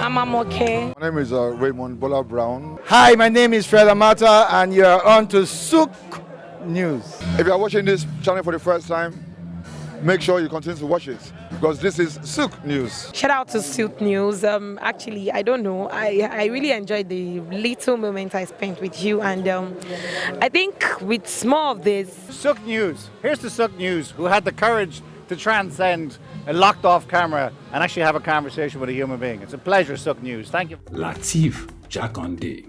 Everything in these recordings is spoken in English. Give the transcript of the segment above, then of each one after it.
I'm okay. My name is Raymond Bola Brown. Hi, my name is Fred Amata, and you are on to SOUQ News. If you are watching this channel for the first time, make sure you continue to watch it because this is SOUQ News. Shout out to SOUQ News. Actually, I don't know. I really enjoyed the little moment I spent with you, and I think with more of this. SOUQ News. Here's the SOUQ News, who had the courage to transcend a locked-off camera and actually have a conversation with a human being. It's a pleasure, SOUQ News. Thank you. Lateef Jakande.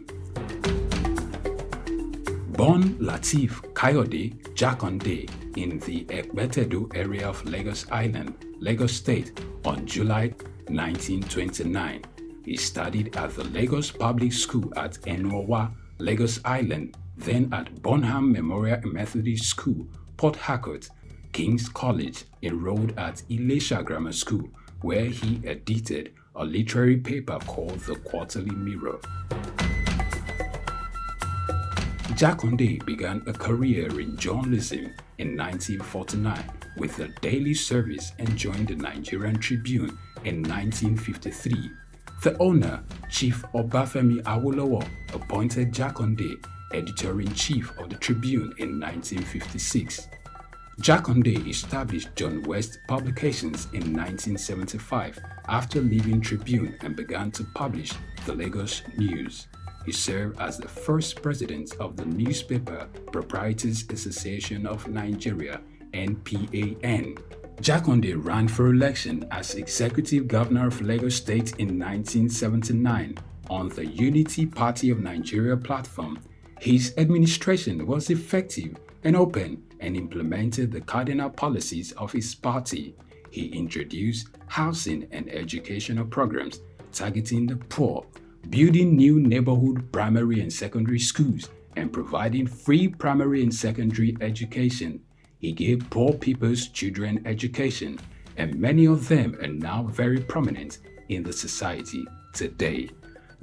Born Lateef Kayode Jakande in the Ekbetedo area of Lagos Island, Lagos State, on July 1929. He studied at the Lagos Public School at Enowa, Lagos Island, then at Bonham Memorial Methodist School, Port Harcourt, King's College, enrolled at Ilesha Grammar School, where he edited a literary paper called The Quarterly Mirror. Jakande began a career in journalism in 1949 with a daily service and joined the Nigerian Tribune in 1953. The owner, Chief Obafemi Awolowo, appointed Jakande editor-in-chief of the Tribune in 1956. Jakande established John West Publications in 1975 after leaving Tribune and began to publish the Lagos News. He served as the first president of the Newspaper Proprietors Association of Nigeria, NPAN. Jakande ran for election as executive governor of Lagos State in 1979 on the Unity Party of Nigeria platform. His administration was effective and open and implemented the cardinal policies of his party. He introduced housing and educational programs targeting the poor, building new neighborhood primary and secondary schools, and providing free primary and secondary education. He gave poor people's children education, and many of them are now very prominent in the society today.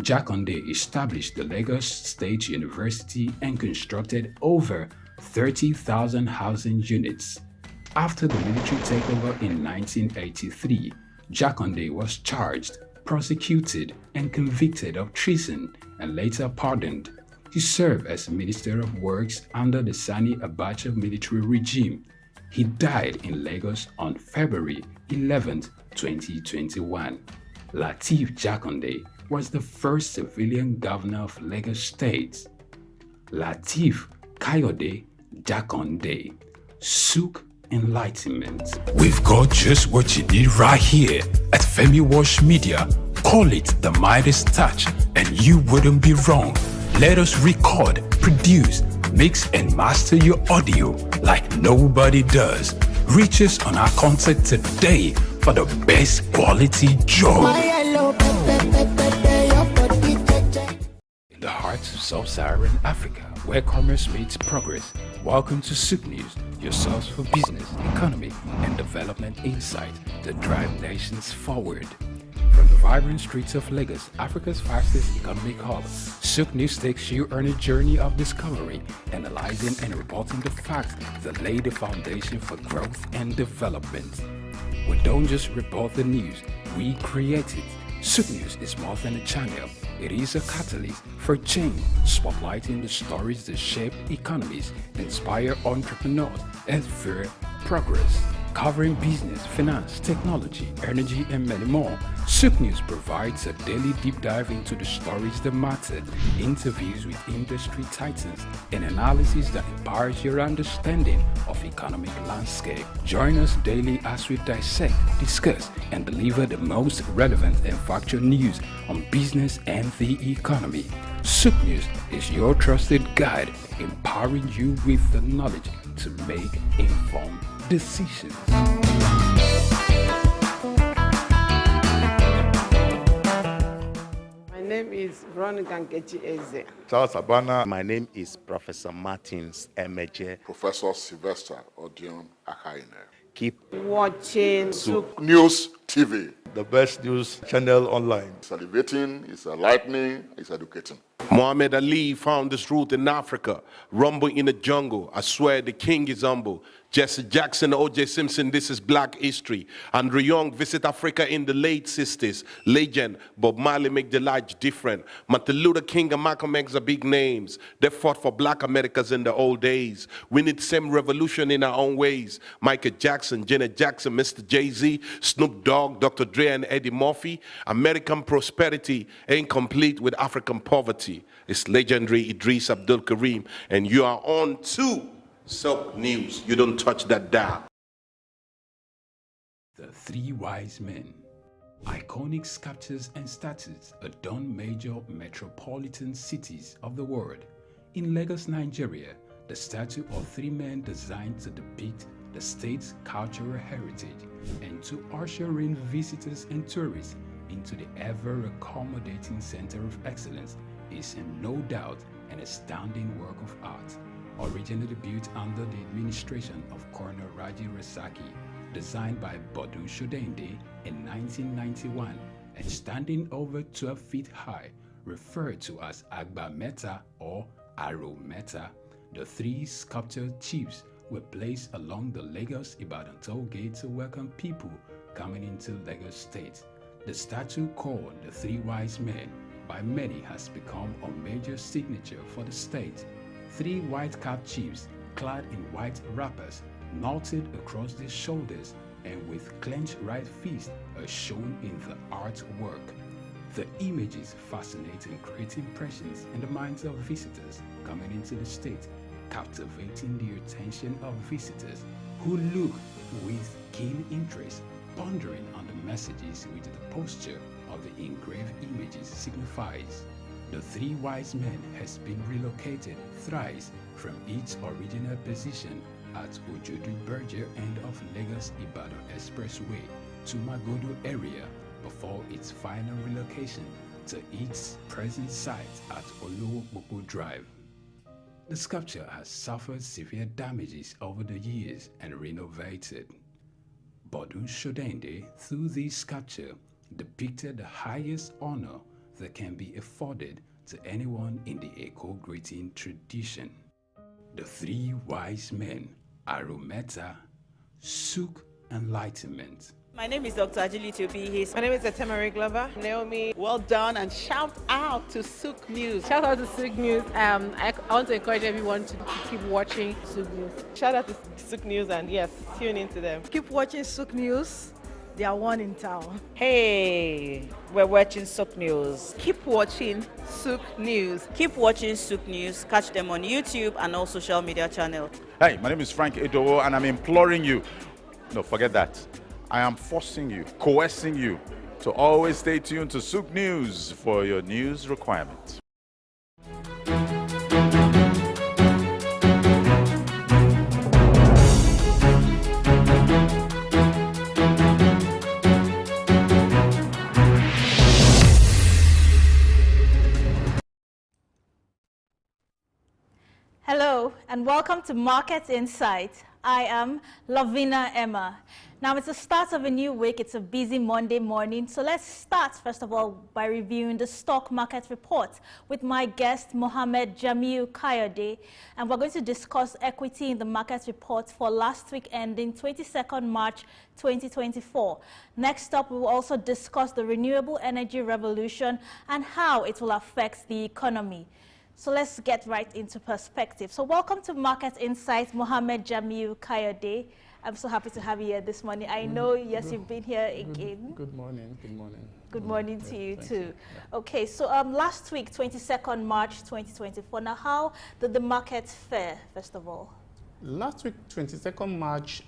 Jakande established the Lagos State University and constructed over 30,000 housing units. After the military takeover in 1983, Jakande was charged, prosecuted, and convicted of treason and later pardoned. He served as Minister of Works under the Sani Abacha military regime. He died in Lagos on February 11, 2021. Lateef Jakande was the first civilian governor of Lagos State. Lateef Kayode Jakande, SOUQ Enlightenment. We've got just what you need right here at Femi Wash Media. Call it the Midas Touch and you wouldn't be wrong. Let us record, produce, mix and master your audio like nobody does. Reach us on our contact today for the best quality job. In the heart of sub-Saharan Africa, where commerce meets progress, welcome to SOUQ News, your source for business, economy, and development insight that drive nations forward. From the vibrant streets of Lagos, Africa's fastest economic hub, SOUQ News takes you on a journey of discovery, analyzing and reporting the facts that lay the foundation for growth and development. We don't just report the news, we create it. SOUQ News is more than a channel. It is a catalyst for change, spotlighting the stories that shape economies, inspire entrepreneurs, and fuel progress. Covering business, finance, technology, energy, and many more, SOUQ News provides a daily deep dive into the stories that matter, interviews with industry titans, and analysis that empowers your understanding of economic landscape. Join us daily as we dissect, discuss, and deliver the most relevant and factual news on business and the economy. SOUQ News is your trusted guide, empowering you with the knowledge to make informed decisions. My name is Veronica Nkechi Eze. Charles Abana. My name is Professor Martins Emeje. Professor Sylvester Odion Akaine. Keep Watching SOUQ News TV. The best news channel online. It's elevating, it's enlightening, it's educating. Muhammad Ali found this truth in Africa. Rumble in the jungle. I swear the king is humble. Jesse Jackson, O.J. Simpson, this is Black History. Andrew Young visit Africa in the late 60s. Legend, Bob Marley make the life different. Martin Luther King and Malcolm X are big names. They fought for Black Americans in the old days. We need the same revolution in our own ways. Michael Jackson, Janet Jackson, Mr. Jay-Z, Snoop Dogg, Dr. Dre and Eddie Murphy. American prosperity ain't complete with African poverty. It's legendary Idris Abdul Karim, and you are on to SOUQ News. You don't touch that dial. The Three Wise Men. Iconic sculptures and statues adorn major metropolitan cities of the world. In Lagos, Nigeria, the statue of three men designed to depict the state's cultural heritage and to usher in visitors and tourists into the ever-accommodating center of excellence is no doubt an astounding work of art. Originally built under the administration of Colonel Raji Rasaki, designed by Bodu Shodende in 1991 and standing over 12 feet high, referred to as Agba Meta or Aro Meta, the three sculptured chiefs were placed along the Lagos-Ibadan toll gate to welcome people coming into Lagos State. The statue called the Three Wise Men by many has become a major signature for the state. Three white-capped chiefs clad in white wrappers, knotted across their shoulders and with clenched right fists are shown in the artwork. The images fascinate and create impressions in the minds of visitors coming into the state, captivating the attention of visitors who look with keen interest, pondering on the messages which the posture of the engraved images signifies. The Three Wise Men has been relocated thrice from its original position at Ojodu Berger end of Lagos-Ibadan Expressway to Magodo area before its final relocation to its present site at Olowo Drive. The sculpture has suffered severe damages over the years and renovated. Bodu Shodende, through this sculpture, depicted the highest honor that can be afforded to anyone in the eco-greeting tradition. The Three Wise Men, Arometa, SOUQ Enlightenment. My name is Dr. Agility Obi. My name is Etemari Glover. Naomi. Well done, and shout out to SOUQ News. Shout out to SOUQ News. I want to encourage everyone to keep watching SOUQ News. Shout out to SOUQ News, and yes, tune into them. Keep watching SOUQ News. They are one in town. Hey, we're watching SOUQ News. Keep watching SOUQ News. Keep watching SOUQ News. Catch them on YouTube and all social media channels. Hey, my name is Frank Edowo, and I'm imploring you. No, forget that. I am forcing you, coercing you to always stay tuned to SOUQ News for your news requirements. Hello and welcome to Market Insight. I am Lavina Emma. Now it's the start of a new week. It's a busy Monday morning. So let's start first of all by reviewing the stock market report with my guest Mohammed Jamiu Kayode. And we're going to discuss equity in the market report for last week ending 22nd March 2024. Next up, we will also discuss the renewable energy revolution and how it will affect the economy. So let's get right into perspective. So welcome to Market Insights, Mohammed Jamiu Kayode. I'm so happy to have you here this morning. I know, yes, you've been here again. Good morning. Good morning. Good morning to you too. Okay, so last week, 22nd March 2024. Now, how did the market fare, first of all? Last week, 22nd March,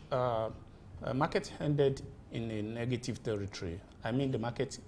market ended in a negative territory. I mean, the market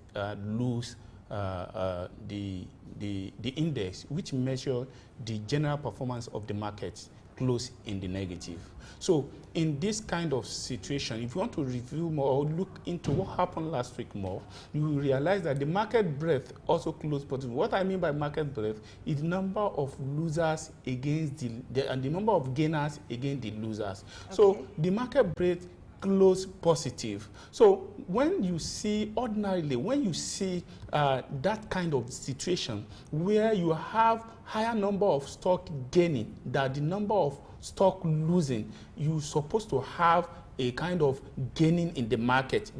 lose the index, which measure the general performance of the market, close in the negative. So in this kind of situation, if you want to review more or look into what happened last week more, you will realize that the market breadth also closed positive. What I mean by market breadth is the number of losers against and the number of gainers against the losers. Okay. So the market breadth close positive. So when you see ordinarily, when you see that kind of situation where you have higher number of stock gaining than the number of stock losing, you're supposed to have a kind of gaining in the market,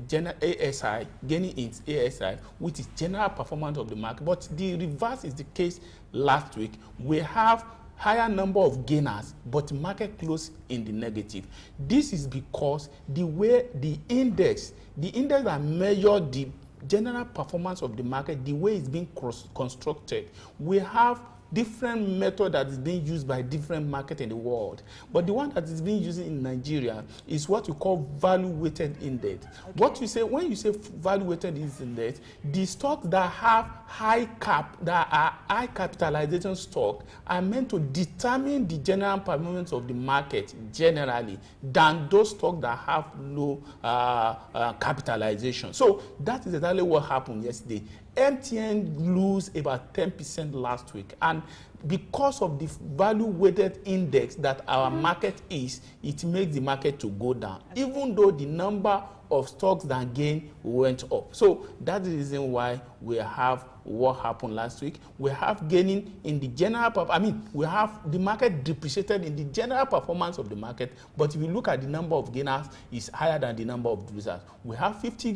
ASI, gaining in ASI, which is general performance of the market. But the reverse is the case last week. We have higher number of gainers, but market closed in the negative. This is because the way the index that measure the general performance of the market, the way it's being constructed, we have different method that is being used by different markets in the world. But the one that is being used in Nigeria is what you call value-weighted index. Okay. What you say, when you say value-weighted index, the stocks that have high capitalization stock are meant to determine the general performance of the market generally than those stocks that have low capitalization. So that is exactly what happened yesterday. MTN lose about 10% last week, and because of the value-weighted index that our market is, it makes the market to go down, even though the number of stocks that gain went up. So that's the reason why we have what happened last week. We have gaining in the general, we have the market depreciated in the general performance of the market, but if you look at the number of gainers, it's higher than the number of losers. We have 50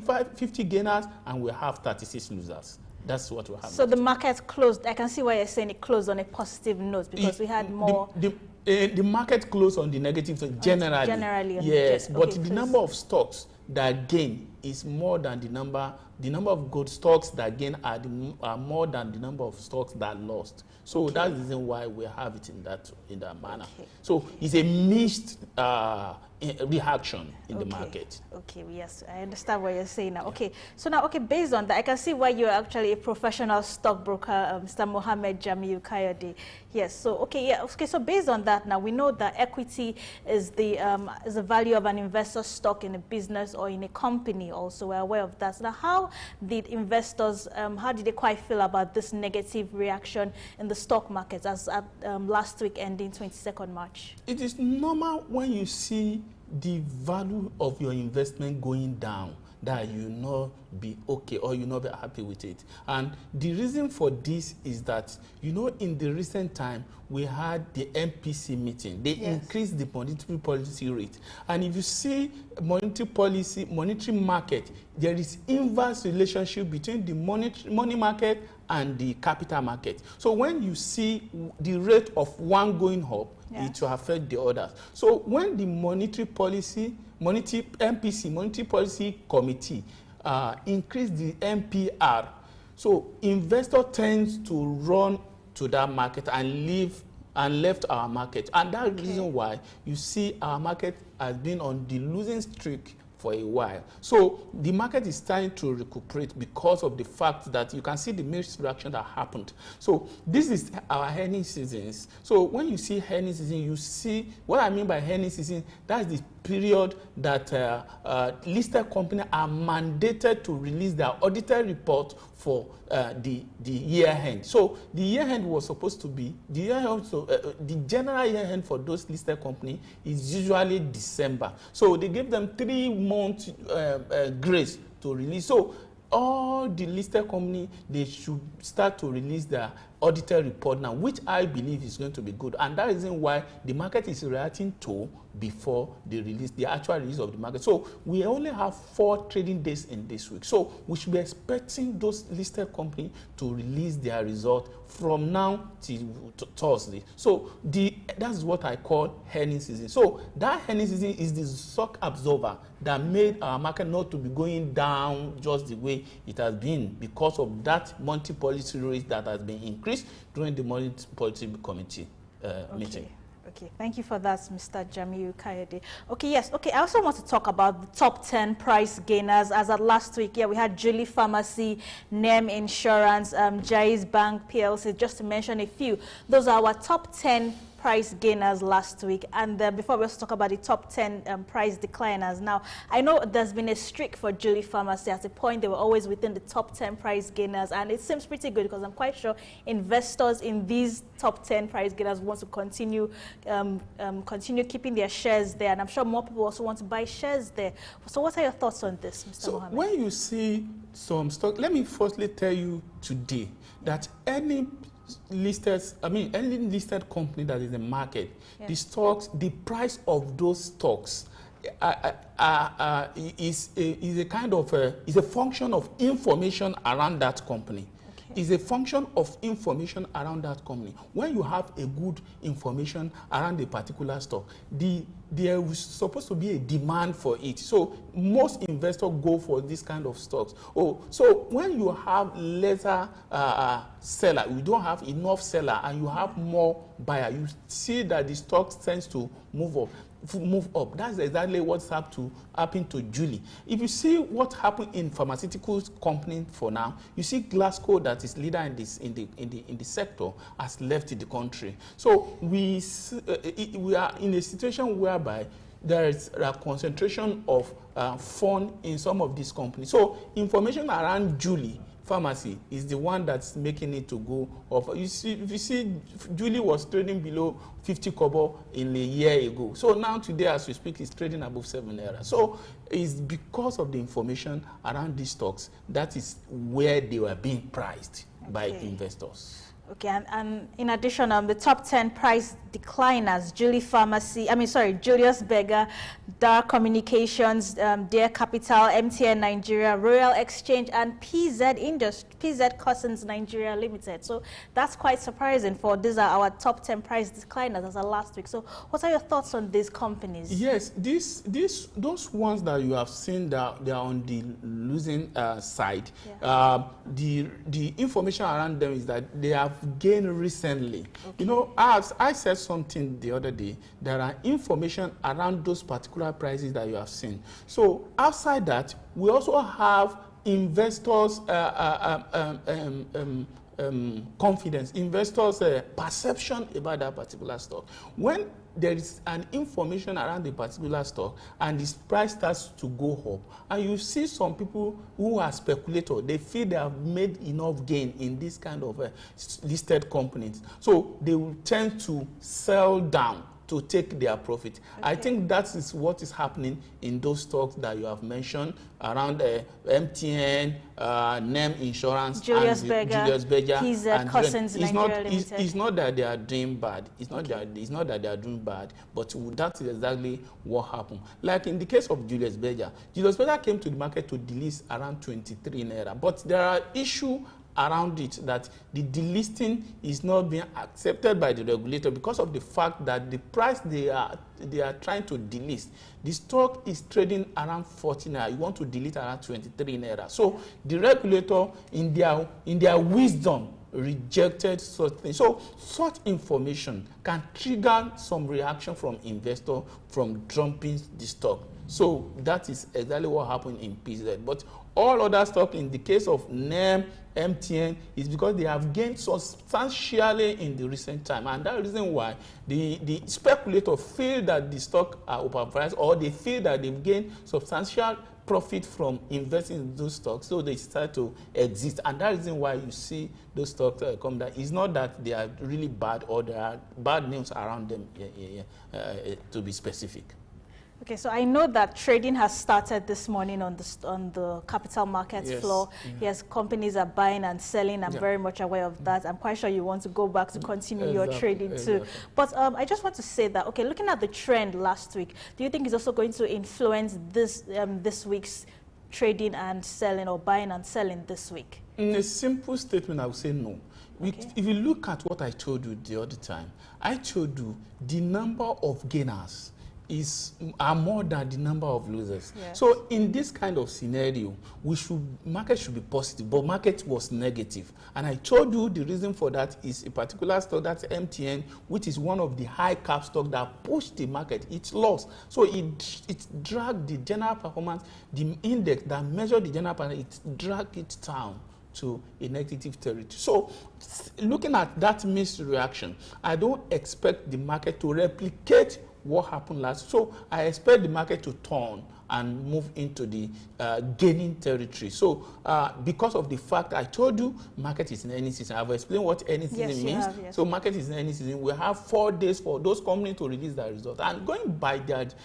gainers and we have 36 losers. That's what we have. So the market closed. I can see why you're saying it closed on a positive note, because we had more. The market closed on the negative, so generally. Generally. Yes, but the number of stocks that gain is more than the number of good stocks that gain are more than the number of stocks that lost. So that's the reason why we have it in that manner. Okay. So it's a mixed reaction in the market. Okay, yes, I understand what you're saying now. Okay, so now, based on that, I can see why you're actually a professional stockbroker, Mr. Mohammed Jamiu Kayode. Yes, so, so based on that now, we know that equity is the value of an investor's stock in a business or in a company also. We're aware of that. So now, how did investors, how did they quite feel about this negative reaction in the stock markets as at last week ending 22nd March? It is normal when you see the value of your investment going down that you not be okay or you not be happy with it. And the reason for this is that, in the recent time, we had the MPC meeting. They increased the monetary policy rate. And if you see monetary market, there is inverse relationship between the money market and the capital market. So when you see the rate of one going up, it will affect the others. So when the monetary policy committee increased the MPR, so investor tends to run to that market and left our market. And that's the reason why you see our market has been on the losing streak for a while. So the market is starting to recuperate because of the fact that you can see the mixed reaction that happened. So this is our earnings seasons. So when you see earnings season, you see what I mean by earnings season. That's the period that listed companies are mandated to release their audited report for the year end. So the year end was supposed to be the year end. So the general year end for those listed companies is usually December. So they give them 3 months grace to release. So all the listed companies, they should start to release their audited report now, which I believe is going to be good. And that is why the market is reacting to before they release the actual release of the market. So we only have 4 trading days in this week. So we should be expecting those listed companies to release their result from now till Thursday. So that's what I call earnings season. So that earnings season is the shock absorber that made our market not to be going down just the way it has been because of that monetary policy rate that has been increased during the monetary policy committee meeting. Okay, thank you for that, Mr. Jamiu Kayode. Okay, yes. Okay, I also want to talk about the top 10 price gainers. As at last week, we had Julie Pharmacy, NEM Insurance, Jais Bank PLC, just to mention a few. Those are our top 10 price gainers last week. And before we also talk about the top 10 price decliners. Now, I know there's been a streak for Julie Pharmacy. At a point, they were always within the top 10 price gainers. And it seems pretty good because I'm quite sure investors in these top 10 price gainers want to continue keeping their shares there. And I'm sure more people also want to buy shares there. So what are your thoughts on this, Mr. Mohammed? When you see some stock, let me firstly tell you today that any listed, any listed company that is in the market, the stocks, the price of those stocks is a kind of is a function of information around that company. Is a function of information around that company. When you have a good information around a particular stock, there is supposed to be a demand for it. So most investors go for this kind of stocks. So when you have lesser seller, you don't have enough seller, and you have more buyer, you see that the stock tends to move up. That's exactly what's happened to Julie. If you see what happened in pharmaceutical company for now, you see Glasgow, that is leader in the sector, has left the country. So we are in a situation whereby there is a concentration of fund in some of these companies. So information around Julie Pharmacy is the one that's making it to go up. If you see, Julie was trading below 50 kobo in a year ago. So now today, as we speak, it's trading above 7 naira. So it's because of the information around these stocks that is where they were being priced by investors. Okay, and in addition, the top 10 price decliners: Julie Pharmacy, Julius Berger, Dar Communications, Dare Capital, MTN Nigeria, Royal Exchange, and PZ Cousins Nigeria Limited. So that's quite surprising, for these are our top 10 price decliners as of last week. So what are your thoughts on these companies? Yes, those ones that you have seen that they are on the losing side. The information around them is that they have gained recently. You know, as I said something the other day, there are information around those particular prices that you have seen. So outside that, we also have investors confidence, investors perception about that particular stock. When there is an information around the particular stock and this price starts to go up, and you see some people who are speculators, they feel they have made enough gain in this kind of listed companies, so they will tend to sell down to take their profit. I think that is what is happening in those stocks that you have mentioned around MTN, NEM Insurance, Julius Berger, PZ Cousins Nigeria Limited. It's not that they are doing bad. It's not that they are doing bad, but that is exactly what happened. Like in the case of Julius Berger came to the market to delist around 23 naira, but there are issues around it that the delisting is not being accepted by the regulator because of the fact that the price they are trying to delist, the stock is trading around 40 naira. You want to delete around 23 naira. So the regulator, in their wisdom, rejected such things. So such information can trigger some reaction from investor from dumping the stock. So that is exactly what happened in PZ. But all other stock, in the case of NEM, MTN, is because they have gained substantially in the recent time, and that reason why the speculator feel that the stock are overpriced, or they feel that they've gained substantial profit from investing in those stocks, so they start to exist, and that reason why you see those stocks come down. It's not that they are really bad or there are bad news around them, to be specific. Okay, so I know that trading has started this morning on the capital markets floor. Yes, companies are buying and selling. I'm very much aware of that. I'm quite sure you want to go back to continue your trading too. But I just want to say that, okay, looking at the trend last week, do you think it's also going to influence this week's trading and selling, or buying and selling this week? In a simple statement, I would say no. If you look at what I told you the other time, I told you the number of gainers are more than the number of losers. Yes. So in this kind of scenario, market should be positive, but market was negative. And I told you the reason for that is a particular stock, that's MTN, which is one of the high cap stocks that pushed the market. It lost. So it dragged the general performance, the index that measured the general performance, it dragged it down to a negative territory. So looking at that mixed reaction, I don't expect the market to replicate what happened last. So I expect the market to turn and move into the gaining territory. So because of the fact I told you, market is in any season. I've explained what any season means. So market is in any season. We have 4 days for those companies to release their results. And going by that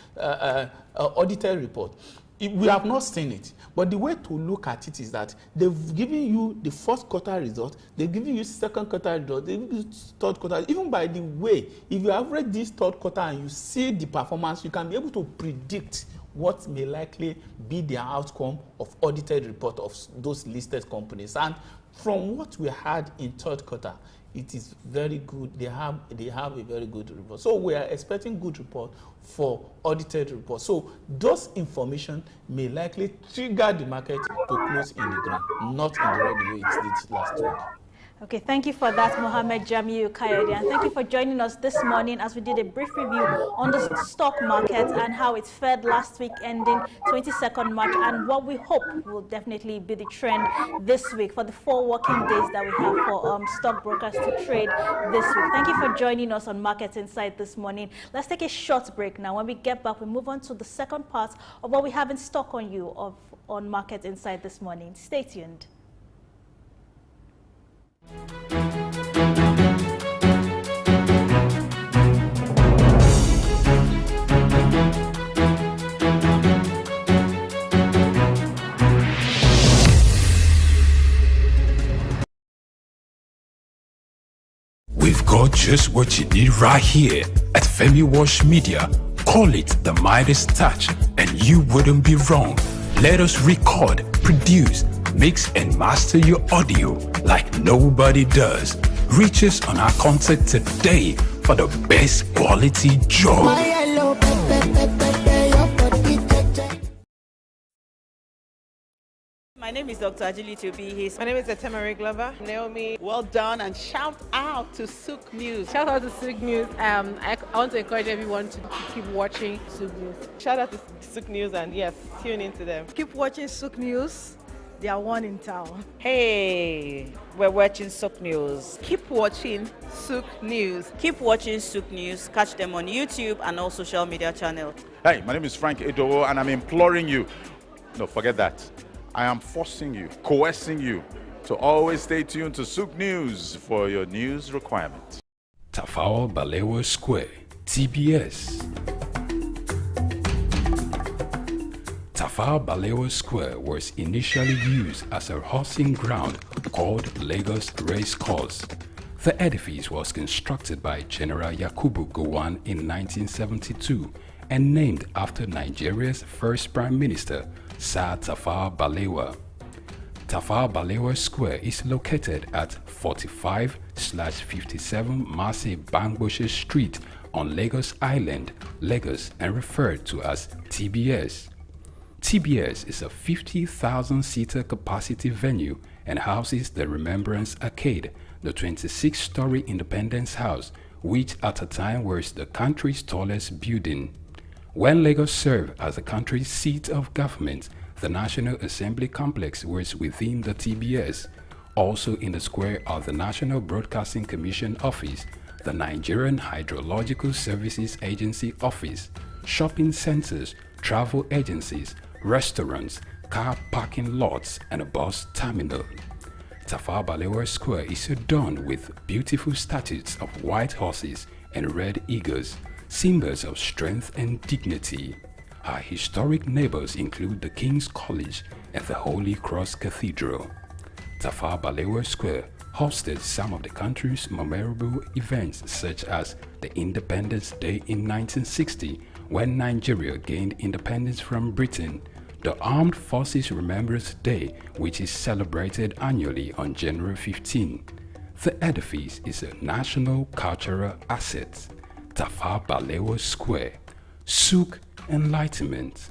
audited report, We have not seen it, but the way to look at it is that they've given you the first quarter result, they've given you second quarter result, they've given you third quarter. Even by the way, if you average this third quarter and you see the performance, you can be able to predict what may likely be the outcome of audited report of those listed companies. And from what we had in third quarter, it is very good. They have a very good report. So we are expecting good report for audited report. So those information may likely trigger the market to close in the green, not in the red way it did last week. Okay, thank you for that, Mohammed Jamiu Kayode, and thank you for joining us this morning as we did a brief review on the stock market and how it fared last week ending 22nd March and what we hope will definitely be the trend this week for the 4 working days that we have for stockbrokers to trade this week. Thank you for joining us on Market Insight this morning. Let's take a short break now. When we get back, we move on to the second part of what we have in stock on you on Market Insight this morning. Stay tuned. We've got just what you need right here at Femi Wash Media. Call it the Midas touch and you wouldn't be wrong. Let us record, produce, mix and master your audio like nobody does. Reach us on our contact today for the best quality job. My name is Dr. Agility Obi. My name is Etemere Glover. Naomi, well done, and shout out to SOUQ News. Shout out to SOUQ News. I want to encourage everyone to keep watching SOUQ News. Shout out to SOUQ News, and yes, tune into them. Keep watching SOUQ News. They are one in town. Hey, we're watching SOUQ News. Keep watching SOUQ News. Keep watching SOUQ News. Catch them on YouTube and all social media channels. Hey, my name is Frank Edowo, and I'm imploring you. No, forget that. I am forcing you, coercing you to always stay tuned to SOUQ News for your news requirement. Tafawa Balewa Square, TBS. Tafawa Balewa Square was initially used as a horsing ground called Lagos Race Course. The edifice was constructed by General Yakubu Gowon in 1972 and named after Nigeria's first Prime Minister, Sir Tafawa Balewa. Tafawa Balewa Square is located at 45/57 Marse Bangboshe Street on Lagos Island, Lagos, and referred to as TBS. TBS is a 50,000-seater capacity venue and houses the Remembrance Arcade, the 26-story Independence House, which at a time was the country's tallest building. When Lagos served as the country's seat of government, the National Assembly Complex was within the TBS. Also in the square are the National Broadcasting Commission Office, the Nigerian Hydrological Services Agency Office, shopping centers, travel agencies, restaurants, car parking lots, and a bus terminal. Tafawa Balewa Square is adorned with beautiful statues of white horses and red eagles, symbols of strength and dignity. Our historic neighbors include the King's College and the Holy Cross Cathedral. Tafawa Balewa Square hosted some of the country's memorable events such as the Independence Day in 1960 when Nigeria gained independence from Britain, the Armed Forces Remembrance Day, which is celebrated annually on January 15. The edifice is a national cultural asset. Tafawa Balewa Square, SOUQ Enlightenment.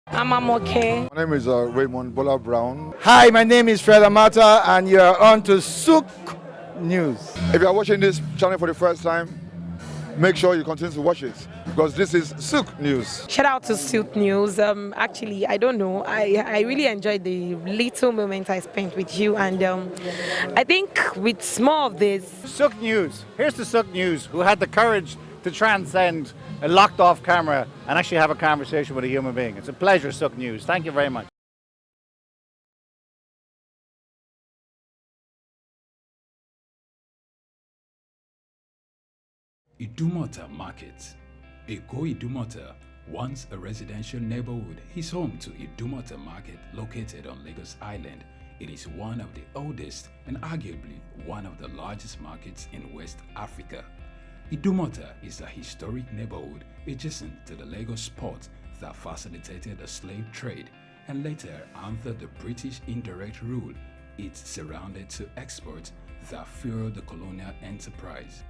I'm okay. My name is Raymond Bola Brown. Hi, my name is Fred Amata, and you are on to SOUQ News. If you are watching this channel for the first time, make sure you continue to watch it because this is SOUQ News. Shout out to SOUQ News. Actually, I don't know. I really enjoyed the little moment I spent with you, and I think with more of this. SOUQ News. Here's the SOUQ News who had the courage to transcend a locked off camera and actually have a conversation with a human being. It's a pleasure, SOUQ News. Thank you very much. Idumota Market, Eko Idumota, once a residential neighborhood, is home to Idumota Market located on Lagos Island. It is one of the oldest and arguably one of the largest markets in West Africa. Idumota is a historic neighborhood adjacent to the Lagos port that facilitated the slave trade and later, under the British indirect rule, it's surrounded to exports that fueled the colonial enterprise.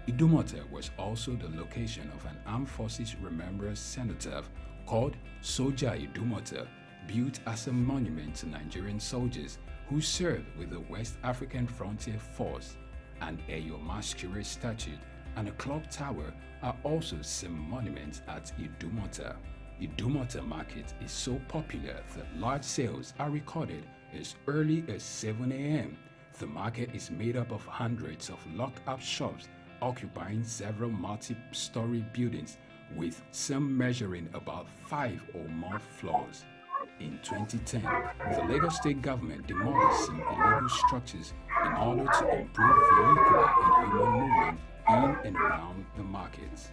Idumota was also the location of an Armed Forces Remembrance Cenotaph called Soja Idumota, built as a monument to Nigerian soldiers who served with the West African Frontier Force. An Eyo Masquerade statue and a clock tower are also some monuments at Idumota. Idumota Market is so popular that large sales are recorded as early as 7 a.m. The market is made up of hundreds of locked-up shops occupying several multi-story buildings, with some measuring about 5 or more floors. In 2010, the Lagos State government demolished some illegal structures in order to improve vehicular and human movement in and around the markets.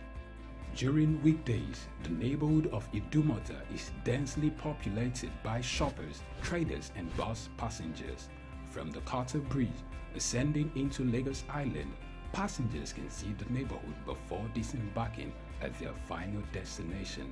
During weekdays, the neighborhood of Idumota is densely populated by shoppers, traders, and bus passengers. From the Carter Bridge ascending into Lagos Island, passengers can see the neighborhood before disembarking at their final destination.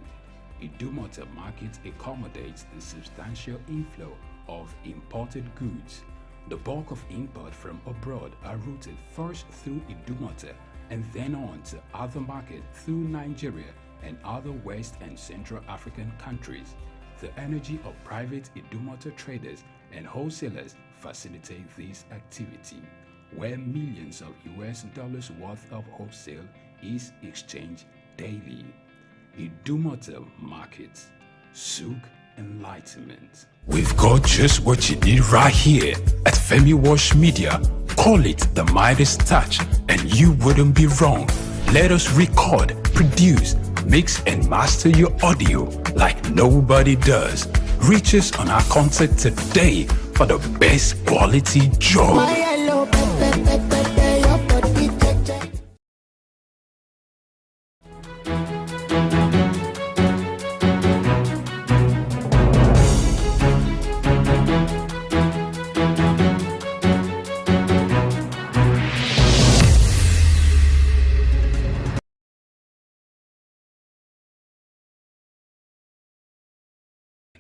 Idumota Market accommodates the substantial inflow of imported goods. The bulk of import from abroad are routed first through Idumota and then on to other markets through Nigeria and other West and Central African countries. The energy of private Idumota traders and wholesalers facilitate this activity, where millions of US dollars worth of wholesale is exchanged daily. Idumota Market, SOUQ Enlightenment. We've got just what you need right here at Femi Wash Media. Call it the Midas Touch and you wouldn't be wrong. Let us record, produce, mix and master your audio like nobody does. Reach us on our contact today for the best quality job.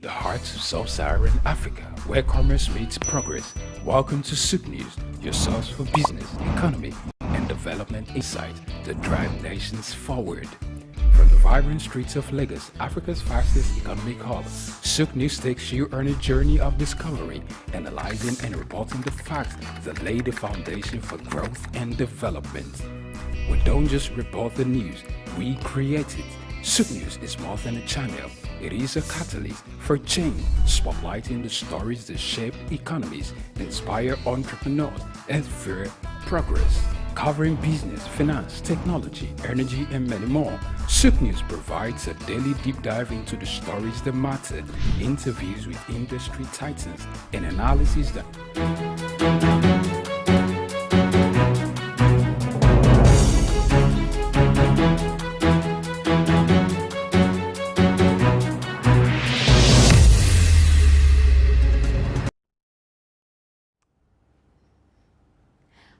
The heart of sub-Saharan Africa, where commerce meets progress. Welcome to SOUQ News, your source for business, economy, and development insight that drive nations forward. From the vibrant streets of Lagos, Africa's fastest economic hub, SOUQ News takes you on a journey of discovery, analyzing and reporting the facts that lay the foundation for growth and development. We don't just report the news, we create it. SOUQ News is more than a channel. It is a catalyst for change, spotlighting the stories that shape economies, inspire entrepreneurs, and fuel progress. Covering business, finance, technology, energy, and many more, SOUQ News provides a daily deep dive into the stories that matter, interviews with industry titans, and analysis that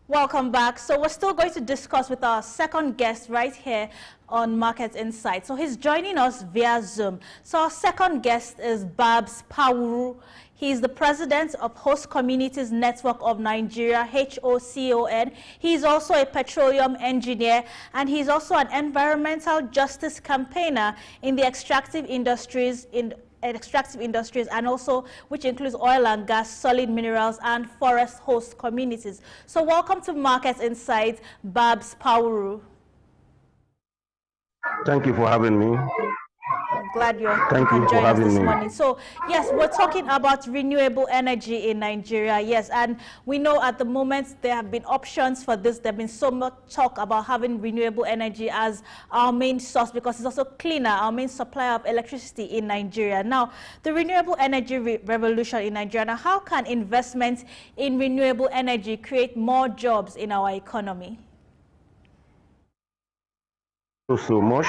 Welcome back. So we're still going to discuss with our second guest right here on Market Insight. So he's joining us via Zoom. So our second guest is Babs Pawuru. He's the president of Host Communities Network of Nigeria, HOCON. He's also a petroleum engineer, and he's also an environmental justice campaigner in the extractive industries and also which includes oil and gas, solid minerals, and forest host communities. So welcome to Market Insight, Babs Pawuru. Thank you for having me. I'm glad you Thank can you for join us having this me. morning. So yes, we're talking about renewable energy in Nigeria. Yes, and we know at the moment there have been options for this. There's been so much talk about having renewable energy as our main source because it's also cleaner, our main supplier of electricity in Nigeria. Now, the renewable energy revolution in Nigeria. Now, how can investment in renewable energy create more jobs in our economy? So much.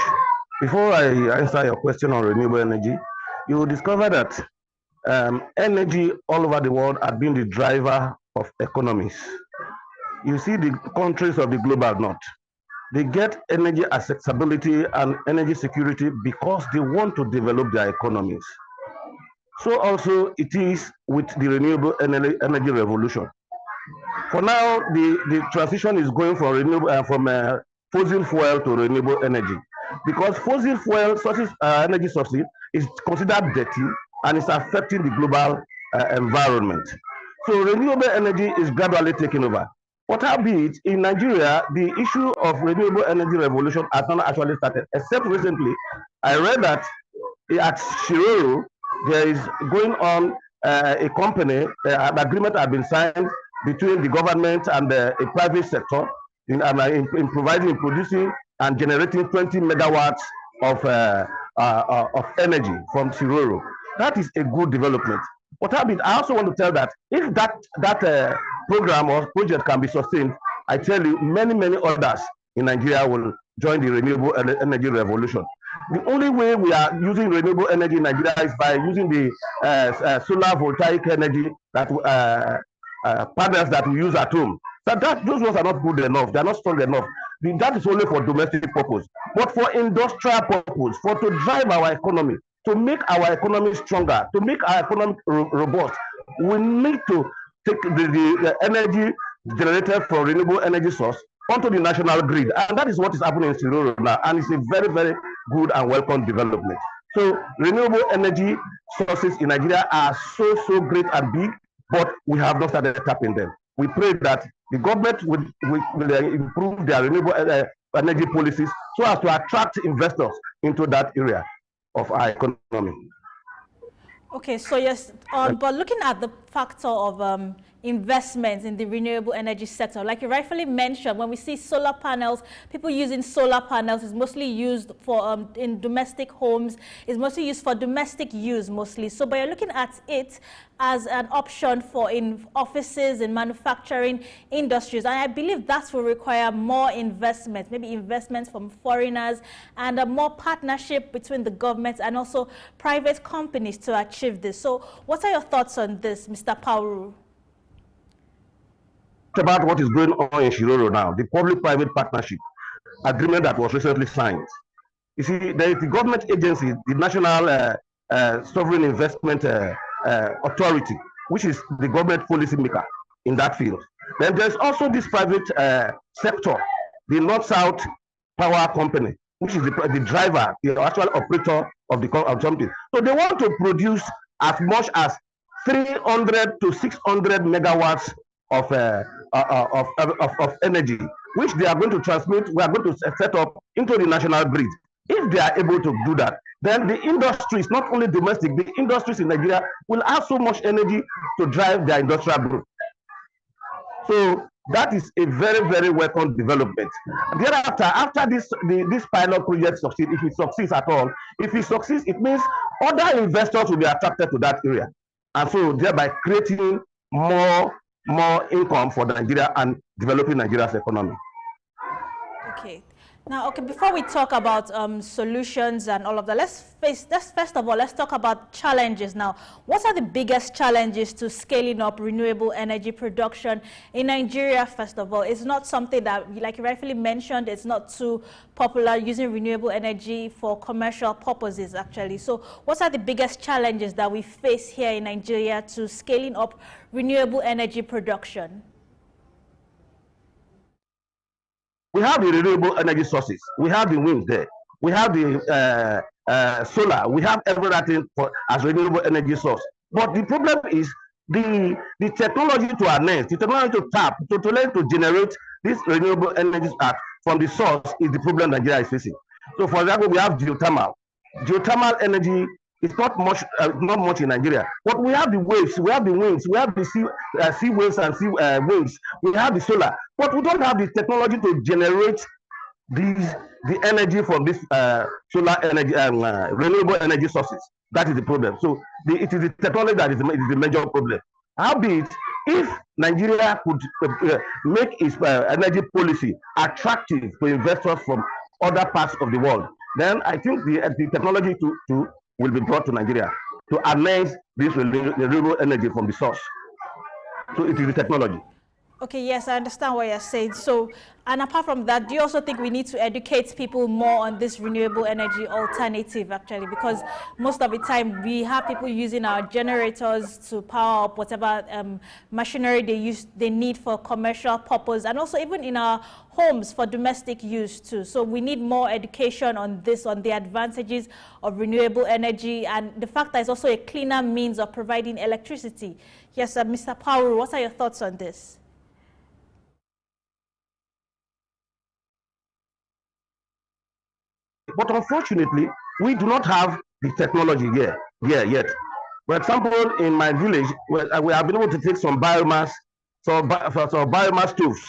Before I answer your question on renewable energy, you will discover that energy all over the world has been the driver of economies. You see the countries of the global north, they get energy accessibility and energy security because they want to develop their economies. So also it is with the renewable energy revolution. For now, the transition is going from renewable fossil fuel to renewable energy, because fossil fuel sources energy sources is considered dirty and it's affecting the global environment. So renewable energy is gradually taking over. But albeit in Nigeria, the issue of renewable energy revolution has not actually started, except recently I read that at Shiroro there is going on a company, an agreement has been signed between the government and a private sector in producing and generating 20 megawatts of energy from Shiroro. That is a good development. But I also want to tell that if that program or project can be sustained, I tell you, many others in Nigeria will join the renewable energy revolution. The only way we are using renewable energy in Nigeria is by using the solar voltaic energy that panels that we use at home. So those ones are not good enough. They are not strong enough. That is only for domestic purpose. But for industrial purpose, to drive our economy, to make our economy stronger, to make our economy robust, we need to take the energy generated from renewable energy source onto the national grid. And that is what is happening in Shiroro now. And it's a very good and welcome development. So renewable energy sources in Nigeria are so great and big, but we have not started tapping them. We pray that the government will improve their renewable energy policies so as to attract investors into that area of our economy. Okay, so yes, but looking at the factor of investments in the renewable energy sector, like you rightfully mentioned, when we see solar panels, people using solar panels is mostly used for in domestic homes, is mostly used for domestic use mostly. So, but you're looking at it as an option for in offices and manufacturing industries, and I believe that will require more investment, maybe investments from foreigners and a more partnership between the government and also private companies to achieve this. So, what are your thoughts on this, Mr. Pauru? About what is going on in Shiroro now, the public-private partnership agreement that was recently signed. You see, there is the government agency, the National Sovereign Investment Authority, which is the government policy maker in that field. Then there's also this private sector, the North-South Power Company, which is the driver, the actual operator of something. So they want to produce as much as 300 to 600 megawatts of energy, which they are going to transmit, we are going to set up into the national grid. If they are able to do that, then the industries, not only domestic, the industries in Nigeria will have so much energy to drive their industrial growth. So that is a very welcome development. Thereafter, after this pilot project succeeds, if it succeeds at all, if it succeeds, it means other investors will be attracted to that area, and so thereby creating more income for Nigeria and developing Nigeria's economy. Okay. Now, okay, before we talk about solutions and all of that, first of all, let's talk about challenges now. What are the biggest challenges to scaling up renewable energy production in Nigeria, first of all? It's not something that, like you rightfully mentioned, it's not too popular using renewable energy for commercial purposes, actually. So what are the biggest challenges that we face here in Nigeria to scaling up renewable energy production? We have the renewable energy sources. We have the wind there. We have the solar. We have everything as renewable energy source. But the problem is the technology to harness, the technology to tap, to learn to generate this renewable energy from the source is the problem Nigeria is facing. So, for example, we have geothermal. Geothermal energy is not much in Nigeria. But we have the waves, we have the winds, we have the sea waves and sea waves. We have the solar, but we don't have the technology to generate the energy from this solar energy renewable energy sources. That is the problem. So it is the technology that is the major problem. Howbeit, if Nigeria could make its energy policy attractive to investors from other parts of the world, then I think the technology to will be brought to Nigeria to harness this renewable energy from the source. So it is the technology. Okay, yes, I understand what you're saying. So, and apart from that, do you also think we need to educate people more on this renewable energy alternative, actually? Because most of the time we have people using our generators to power up whatever machinery they need for commercial purpose, and also even in our homes for domestic use too. So we need more education on this, on the advantages of renewable energy, and the fact that it's also a cleaner means of providing electricity. Yes, Mr. Pauru, what are your thoughts on this? But unfortunately, we do not have the technology here yet. For example, in my village, we have been able to take some biomass, some biomass stoves.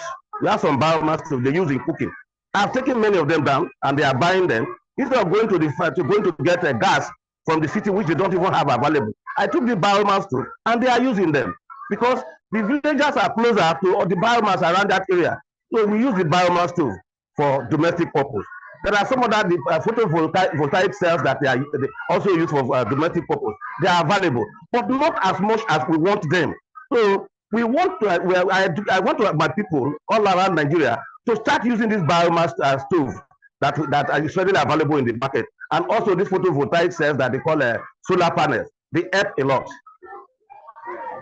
We have some biomass stoves they use in cooking. I've taken many of them down, and they are buying them instead of going to get a gas from the city, which they don't even have available. I took the biomass stove, and they are using them because the villagers are closer to the biomass around that area. So we use the biomass stove for domestic purpose. There are some other photovoltaic cells that they also use for domestic purpose. They are available, but not as much as we want them. So we want to. I want to my people all around Nigeria to start using this biomass stove that is readily available in the market, and also these photovoltaic cells that they call solar panels. They help a lot.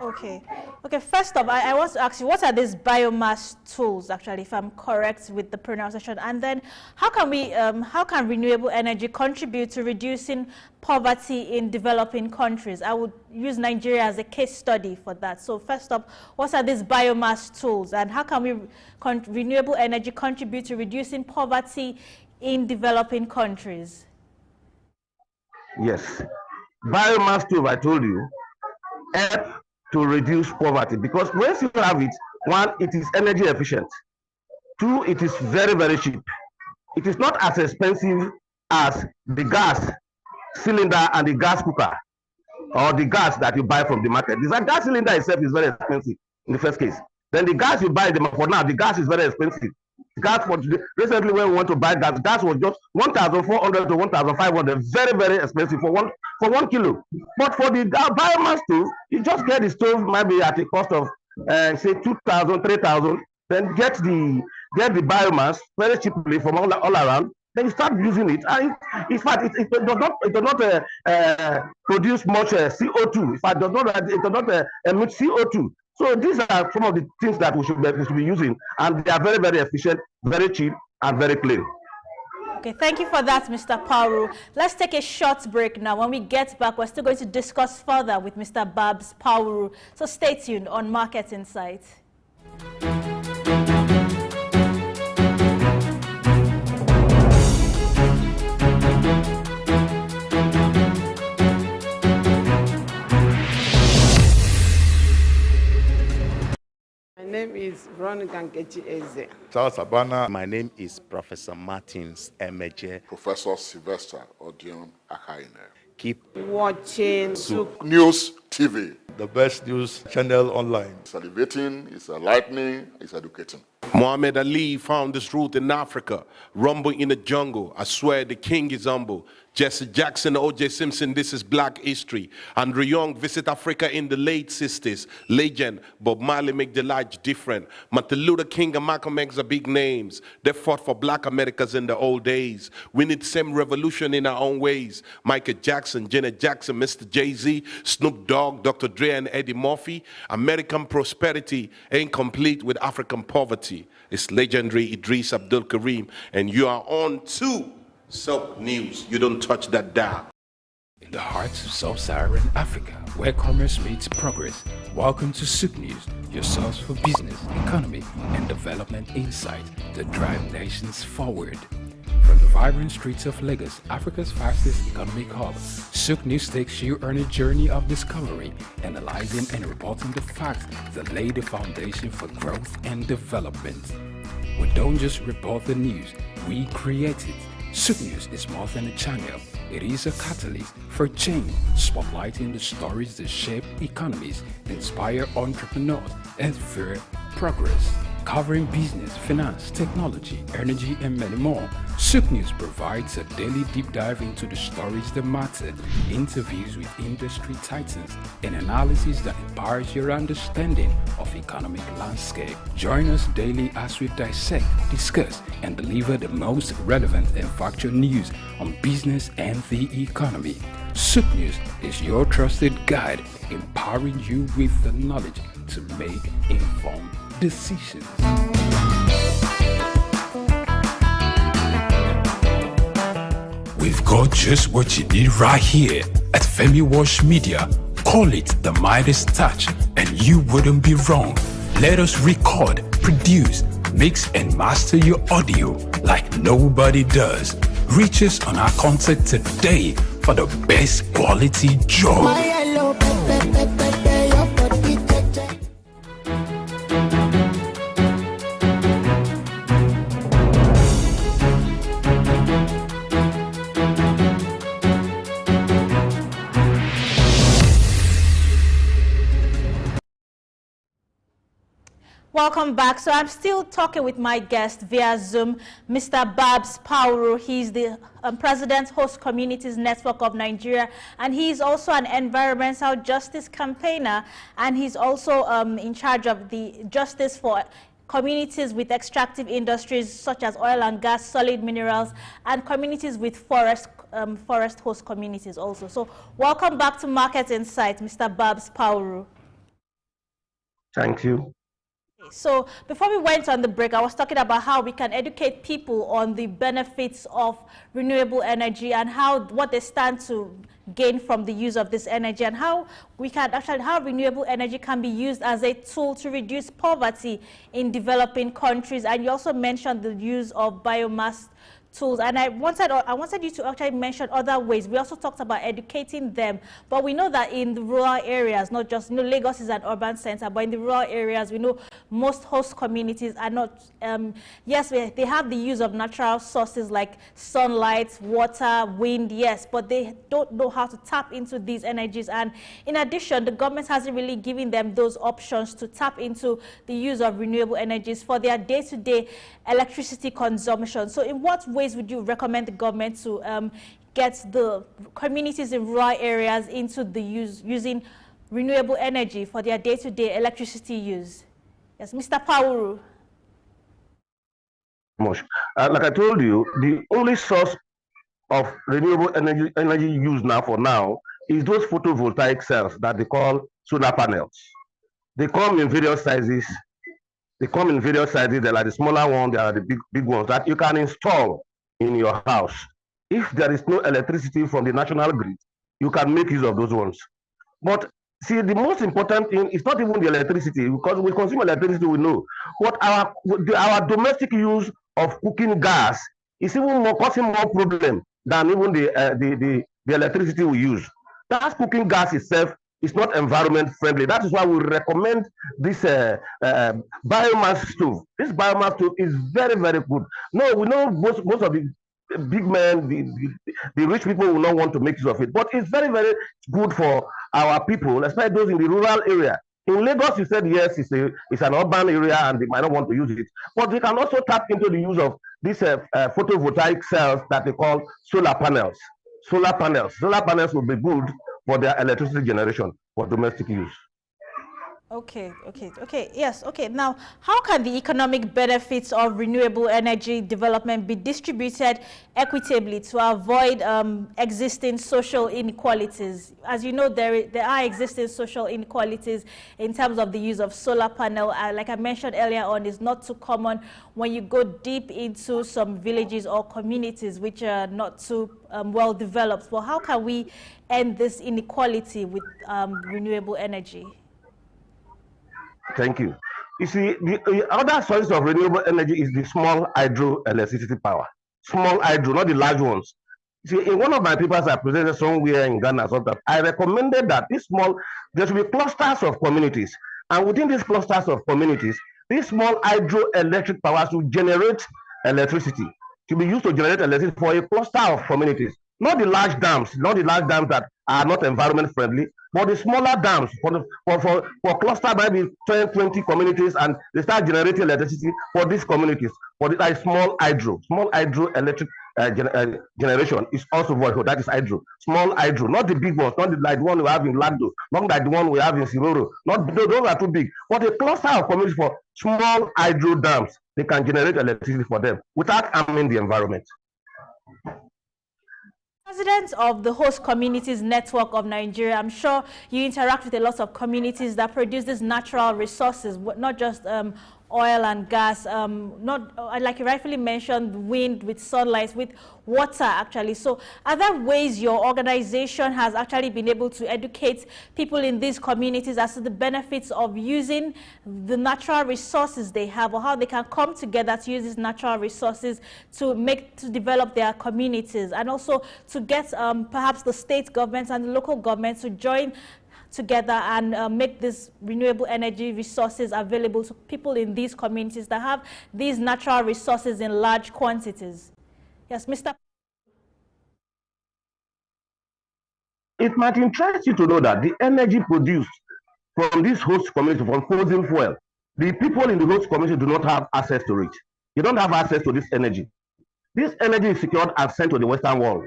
Okay. First off, I want to ask you, what are these biomass tools, actually, if I'm correct with the pronunciation? And then, how can renewable energy contribute to reducing poverty in developing countries? I would use Nigeria as a case study for that. So, first off, what are these biomass tools, and how can renewable energy contribute to reducing poverty in developing countries? Yes, biomass tools, I told you, help to reduce poverty, because once you have it, one, it is energy efficient. Two, it is very, very cheap. It is not as expensive as the gas cylinder and the gas cooker or the gas that you buy from the market. The gas cylinder itself is very expensive in the first case. Then the gas you buy for now, the gas is very expensive. Recently when we went to buy gas was just 1,400 to 1,500, very, very expensive for one kilo. But for the biomass stove, you just get the stove maybe at a cost of say 2,000, 3,000, then get the biomass very cheaply from all around. Then you start using it, and in fact, it does not produce much CO2. In fact, it does not emit CO2. So these are some of the things that we should be using, and they are very, very efficient, very cheap, and very clean. Okay, thank you for that, Mr. Pauru. Let's take a short break now. When we get back, we're still going to discuss further with Mr. Babs Pauru. So stay tuned on Market Insight. My name is Veronica Nkechi Eze. Charles Abana. My name is Professor Martins Emeje. Professor Sylvester Odion Akaine. Keep watching SOUQ News TV, the best news channel online. It's elevating, it's enlightening, it's educating. Muhammad Ali found his root in Africa. Rumble in the jungle. I swear the king is humble. Jesse Jackson, O.J. Simpson, this is black history. Andrew Young visit Africa in the late 60s. Legend, Bob Marley make the life different. Martin Luther King and Malcolm X are big names. They fought for black Americans in the old days. We need same revolution in our own ways. Michael Jackson, Janet Jackson, Mr. Jay-Z, Snoop Dogg, Dr. Dre and Eddie Murphy. American prosperity ain't complete with African poverty. It's legendary Idris Abdul Karim, and you are on to SOUQ News. You don't touch that dial. In the heart of sub-Saharan Africa, where commerce meets progress, welcome to SOUQ News, your source for business, economy, and development insight that drive nations forward. From the vibrant streets of Lagos, Africa's fastest economic hub, SOUQ News takes you on a journey of discovery, analyzing and reporting the facts that lay the foundation for growth and development. We don't just report the news, we create it. SOUQ News is more than a channel. It is a catalyst for change, spotlighting the stories that shape economies, inspire entrepreneurs, and fuel progress. covering business, finance, technology, energy, and many more. SOUQ News provides a daily deep dive into the stories that matter, interviews with industry titans, and analysis that empowers your understanding of economic landscape. Join us daily as we dissect, discuss, and deliver the most relevant and factual news on business and the economy. SOUQ News is your trusted guide, empowering you with the knowledge to make informed decisions. We've got just what you need right here at Femi Wash Media. Call it the Midas Touch, and you wouldn't be wrong. Let us record, produce, mix, and master your audio like nobody does. Reach us on our contact today for the best quality job. Welcome back. So I'm still talking with my guest via Zoom, Mr. Babs Pauru. He's the President, Host Communities Network of Nigeria, and he's also an environmental justice campaigner, and he's also in charge of the justice for communities with extractive industries such as oil and gas, solid minerals, and communities with forest host communities also. So welcome back to Market Insight, Mr. Babs Pauru. Thank you. So before we went on the break, I was talking about how we can educate people on the benefits of renewable energy and what they stand to gain from the use of this energy, and how renewable energy can be used as a tool to reduce poverty in developing countries. And you also mentioned the use of biomass tools, and I wanted you to actually mention other ways. We also talked about educating them, but we know that in the rural areas, not just, Lagos is an urban center, but in the rural areas, we know most host communities are not, yes, they have the use of natural sources like sunlight, water, wind, yes, but they don't know how to tap into these energies. And in addition, the government hasn't really given them those options to tap into the use of renewable energies for their day-to-day electricity consumption. So in what ways would you recommend the government to get the communities in rural areas into the using renewable energy for their day-to-day electricity use? Yes, Mr. Pauru. Like I told you, the only source of renewable energy used now is those photovoltaic cells that they call solar panels. They come in various sizes. There are the smaller ones, there are the big ones that you can install in your house. If there is no electricity from the national grid, you can make use of those ones. But see, the most important thing is not even the electricity, because we consume electricity, we know. What our domestic use of cooking gas is even more causing more problem than even the electricity we use. That cooking gas itself is not environment friendly. That is why we recommend this biomass stove. This biomass stove is very, very good. No, we know most of the big men, the rich people will not want to make use of it, but it's very, very good for our people, especially those in the rural area. In Lagos, you said yes, it's an urban area and they might not want to use it, but they can also tap into the use of these photovoltaic cells that they call solar panels. Solar panels will be good for their electricity generation for domestic use. Okay, yes, okay. Now, how can the economic benefits of renewable energy development be distributed equitably to avoid existing social inequalities? As you know, there are existing social inequalities in terms of the use of solar panel. Like I mentioned earlier on, it's not too common when you go deep into some villages or communities which are not too well developed. Well, how can we end this inequality with renewable energy? Thank you. You see, the other source of renewable energy is the small hydro electricity power. Small hydro, not the large ones. See, in one of my papers I presented somewhere in Ghana, I recommended that there should be clusters of communities. And within these clusters of communities, these small hydroelectric powers will generate electricity, to be used to generate electricity for a cluster of communities. not the large dams, that are not environment friendly, but the smaller dams for cluster maybe 10, 20 communities, and they start generating electricity for these communities. For the like small hydroelectric generation is also void. That is hydro, small hydro, not the big ones, not like the one we have in Lagdo, not like the one we have in Siroro. Not those are too big, but a cluster of communities for small hydro dams, they can generate electricity for them without harming the environment. President of the Host Communities Network of Nigeria, I'm sure you interact with a lot of communities that produce these natural resources, not just oil and gas, not like you rightfully mentioned, wind, with sunlight, with water actually. So are there ways your organization has actually been able to educate people in these communities as to the benefits of using the natural resources they have, or how they can come together to use these natural resources to develop their communities, and also to get perhaps the state governments and the local governments to join together and make these renewable energy resources available to people in these communities that have these natural resources in large quantities? Yes, Mr. It might interest you to know that the energy produced from this host community, from fossil fuel, the people in the host community do not have access to it. They don't have access to this energy. This energy is secured and sent to the Western world.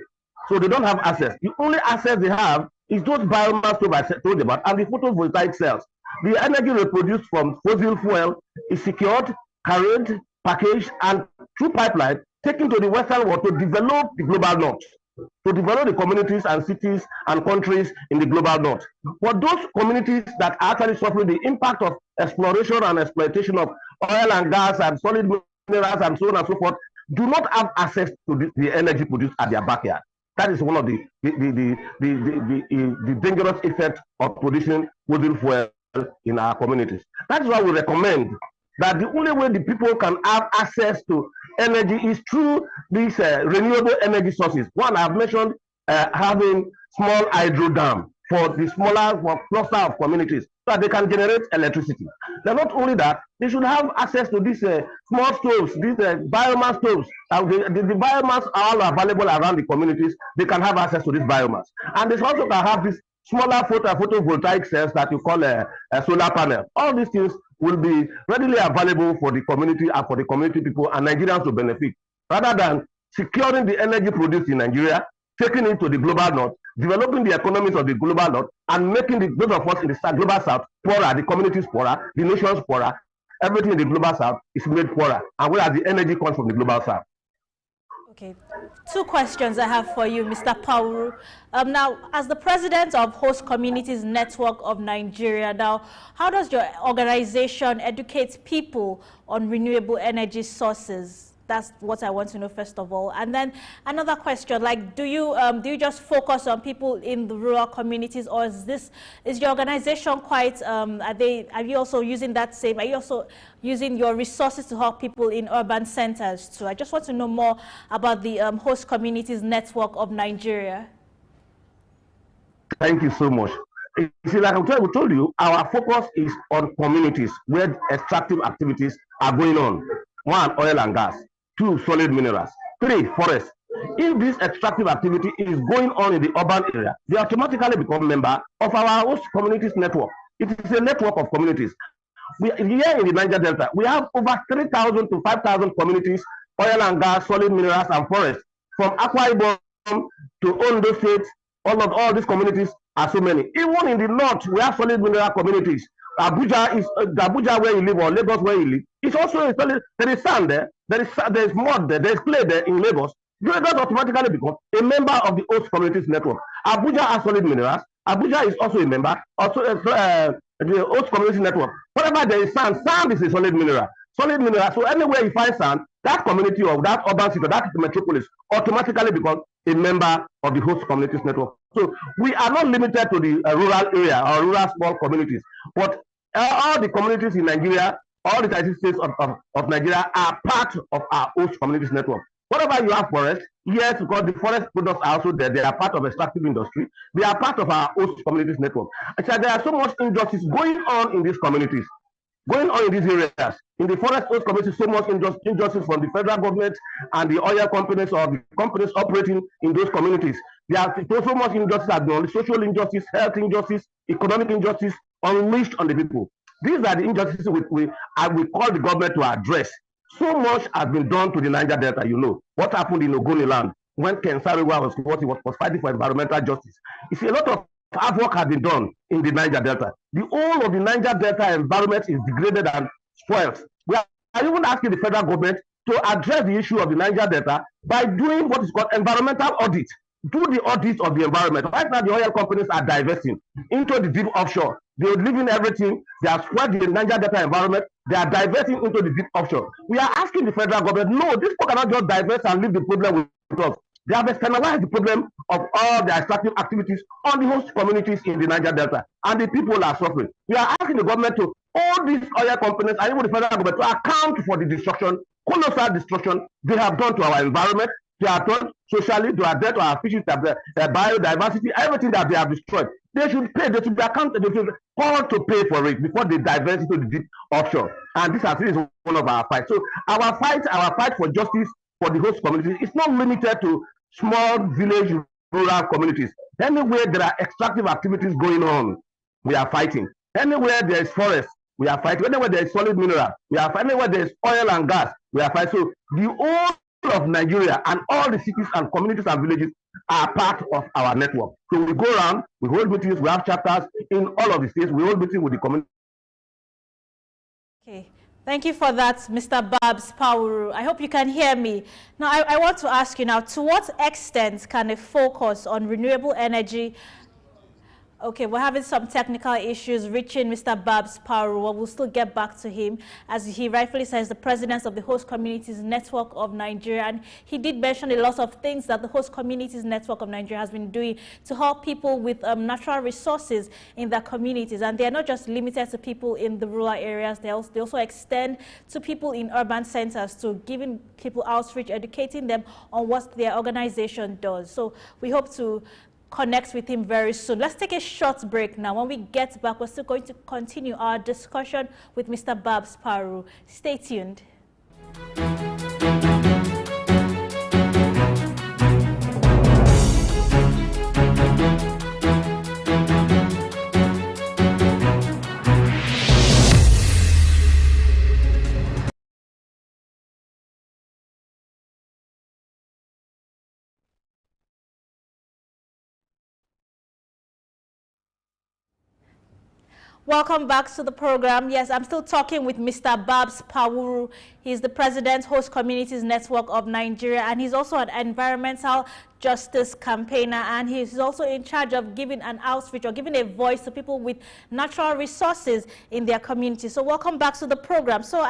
So they don't have access. The only access they have is those biomass I told about and the photovoltaic cells. The energy reproduced from fossil fuel is secured, carried, packaged, and through pipeline taken to the Western world to develop the global north, to develop the communities and cities and countries in the global north. For those communities that are actually suffering the impact of exploration and exploitation of oil and gas and solid minerals and so on and so forth, do not have access to the energy produced at their backyard. That is one of the dangerous effects of producing fossil fuel in our communities. That is why we recommend that the only way the people can have access to energy is through these renewable energy sources. One, I've mentioned having small hydro dam for the smaller cluster of communities so that they can generate electricity. Now, not only that, they should have access to these small stoves, these biomass stoves. The biomass are all available around the communities. They can have access to this biomass. And they also can have these smaller photovoltaic cells that you call a solar panel. All these things will be readily available for the community and for the community people and Nigerians to benefit, rather than securing the energy produced in Nigeria, taking it to the global north, developing the economies of the global north, and making those of us in the global south poorer, the communities poorer, the nations poorer. Everything in the global south is made poorer, and whereas the energy comes from the global south. Okay, two questions I have for you, Mr. Pauru. Now, as the president of Host Communities Network of Nigeria, now, how does your organization educate people on renewable energy sources? That's what I want to know first of all. And then another question, like, do you just focus on people in the rural communities, or is your organization quite, are you also using that same, are you also using your resources to help people in urban centers too? I just want to know more about the Host Communities Network of Nigeria. Thank you so much. You see, like we told you, our focus is on communities where extractive activities are going on. One, oil and gas. Two, solid minerals. Three, forest. If this extractive activity is going on in the urban area, they automatically become member of our Host Communities Network. It is a network of communities. Here in the Niger Delta, we have over 3,000 to 5,000 communities, oil and gas, solid minerals, and forest. From Akwa Ibom to Ondo State, all these communities are so many. Even in the north, we have solid mineral communities. Abuja is Abuja where you live, or Lagos where you live. It's also there is sand there. There is mud there. There is clay there in Lagos. Lagos automatically become a member of the Host Communities Network. Abuja has solid minerals. Abuja is also a member. Also, the Host Communities Network. Wherever there is sand, sand is a solid mineral. Solid mineral. So anywhere you find sand, that community or that urban city, that metropolis, automatically becomes a member of the Host Communities Network. So we are not limited to the rural area or rural small communities, but all the communities in Nigeria, all the 36 states of Nigeria are part of our Host Communities Network. Whatever you have forest, yes, because the forest products are also there. They are part of extractive industry. They are part of our Host Communities Network. So there are so much injustice going on in these communities. going on in these areas. In the forest host community, so much injustice from the federal government and the oil companies or the companies operating in those communities. There are so much injustice has been on social injustice, health injustice, economic injustice unleashed on the people. These are the injustices we call the government to address. So much has been done to the Niger Delta. You know what happened in Ogoniland when Ken Saro-Wiwa was fighting for environmental justice. You see, a lot of hard work has been done in the Niger Delta. The whole of the Niger Delta environment is degraded and spoiled. We are even asking the federal government to address the issue of the Niger Delta by doing what is called environmental audit. Do the audit of the environment. Right now, the oil companies are divesting into the deep offshore. They are leaving everything. They are spoiled the Niger Delta environment. They are divesting into the deep offshore. We are asking the federal government, no, this people cannot just divest and leave the problem with us. They have externalized the problem of all the extractive activities on the host communities in the Niger Delta, and the people are suffering. We are asking the government to, all these oil companies and even the federal government, to account for the destruction, colossal destruction they have done to our environment. They have done socially, they are dead to our species, their biodiversity, everything that they have destroyed. They should pay, they should be accounted, they should call to pay for it before they divert into the deep offshore. And this is one of our fights. So our fight for justice for the host communities is not limited to small village rural communities. Anywhere there are extractive activities going on, we are fighting. Anywhere there is forest, we are fighting. Anywhere there is solid mineral, we are fighting. Anywhere there is oil and gas, we are fighting. So the whole of Nigeria and all the cities and communities and villages are part of our network. So we go around, we hold meetings, we have chapters in all of the states, we hold meetings with the community. Okay. Thank you for that, Mr. Babs Pawuru. I hope you can hear me. Now, I want to ask you now, to what extent can a focus on renewable energy... Okay, we're having some technical issues reaching Mr. Babs Pawuru. We'll still get back to him. As he rightfully says, the president of the Host Communities Network of Nigeria. And he did mention a lot of things that the Host Communities Network of Nigeria has been doing to help people with natural resources in their communities. And they're not just limited to people in the rural areas. They also extend to people in urban centers, to giving people outreach, educating them on what their organization does. So we hope to connect with him very soon. Let's take a short break now. When we get back, we're still going to continue our discussion with Mr. Babs Pawuru. Stay tuned. Welcome back to the program. Yes, I'm still talking with Mr. Babs Pawuru. He's the President, Host Communities Network of Nigeria, and he's also an environmental justice campaigner, and he's also in charge of giving an outreach or giving a voice to people with natural resources in their community. So welcome back to the program. So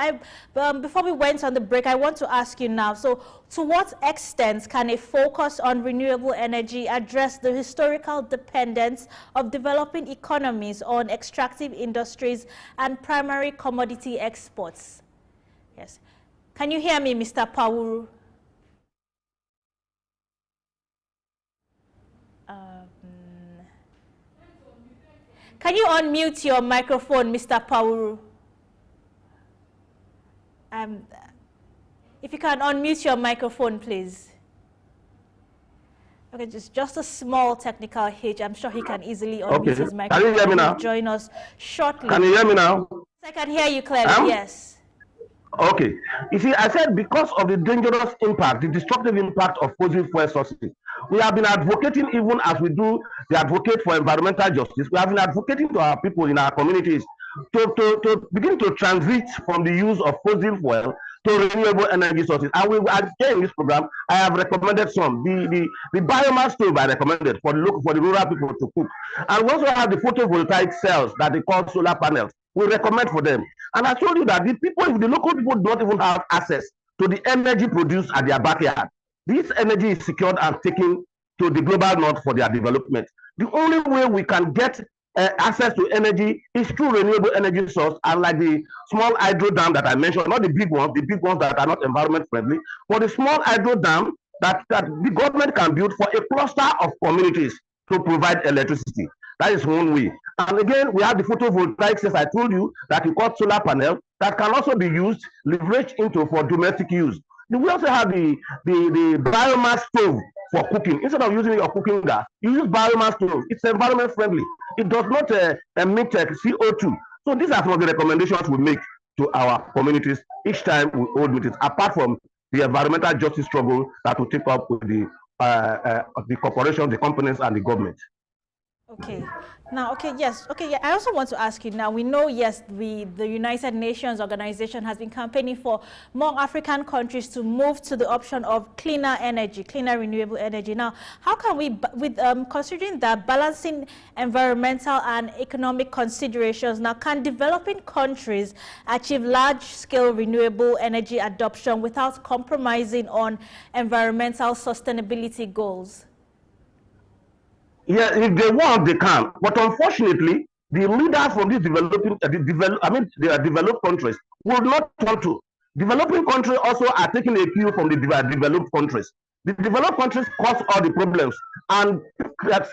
before we went on the break, I want to ask you now, so to what extent can a focus on renewable energy address the historical dependence of developing economies on extractive industries and primary commodity exports? Yes. Can you hear me, Mr. Pawuru? Can you unmute your microphone, Mr. Pawuru? If you can unmute your microphone, please. Okay, just a small technical hitch. I'm sure he can easily unmute his microphone. Can you hear me now? Join us shortly. Can you hear me now? I can hear you clearly, yes. Okay. You see, I said because of the dangerous impact, the destructive impact of fossil fuel sources, we have been advocating, even as we do the advocate for environmental justice, we have been advocating to our people in our communities to begin to transit from the use of fossil fuel to renewable energy sources. And we again in this program, I have recommended some. The biomass stove I recommended for the rural people to cook. And we also have the photovoltaic cells that they call solar panels. We recommend for them. And I told you that the people, if the local people do not even have access to the energy produced at their backyard, this energy is secured and taken to the global north for their development. The only way we can get access to energy is through renewable energy source, and like the small hydro dam that I mentioned, not the big ones that are not environment friendly, but the small hydro dam that the government can build for a cluster of communities to provide electricity. That is one way. And again, we have the photovoltaics, as I told you, that we call solar panel, that can also be used, leveraged into for domestic use. We also have the biomass stove for cooking. Instead of using your cooking gas, you use biomass stove. It's environment friendly. It does not emit CO2. So these are some of the recommendations we make to our communities each time we hold meetings, apart from the environmental justice struggle that we take up with the corporations, the companies, and the government. Okay. Now, okay, yes. Okay, yeah. I also want to ask you now, we know, yes, the United Nations organization has been campaigning for more African countries to move to the option of cleaner energy, cleaner renewable energy. Now, how can we, with considering that balancing environmental and economic considerations, now can developing countries achieve large-scale renewable energy adoption without compromising on environmental sustainability goals? Yeah, if they want, they can. But unfortunately, the leaders from these developing, developed countries will not want to. Developing countries also are taking a cue from the developed countries. The developed countries cause all the problems and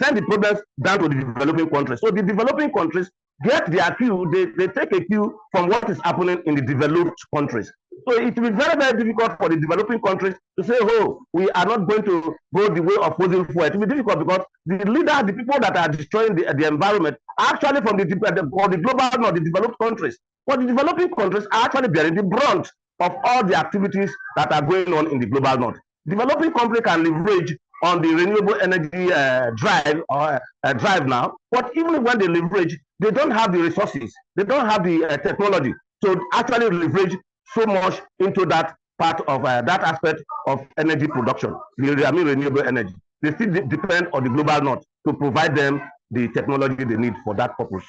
send the problems down to the developing countries. So the developing countries get their cue, they take a cue from what is happening in the developed countries. So it will be very, very difficult for the developing countries to say, oh, we are not going to go the way of fossil fuel. It will be difficult because the leaders, the people that are destroying the environment, are actually from the global north, the developed countries. But the developing countries are actually bearing the brunt of all the activities that are going on in the global north. Developing countries can leverage on the renewable energy drive now, but even when they leverage, they don't have the resources, they don't have the technology to actually leverage so much into that part of that aspect of energy production, renewable energy. They still depend on the global north to provide them the technology they need for that purpose.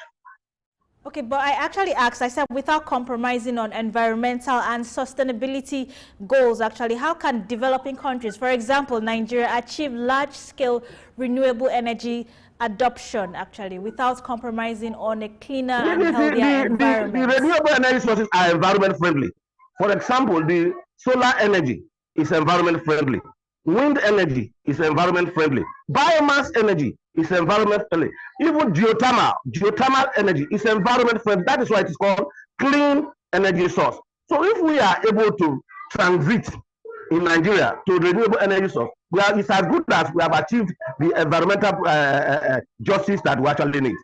Okay, but I actually asked, I said, without compromising on environmental and sustainability goals, actually, how can developing countries, for example, Nigeria, achieve large-scale renewable energy adoption, actually, without compromising on a cleaner and healthier environment? The renewable energy sources are environment friendly. For example, the solar energy is environment friendly. Wind energy is environment friendly. Biomass energy is environment friendly. Even geothermal energy is environment friendly. That is why it is called clean energy source. So if we are able to transit in Nigeria to renewable energy source, it's as good as we have achieved the environmental justice that we actually need.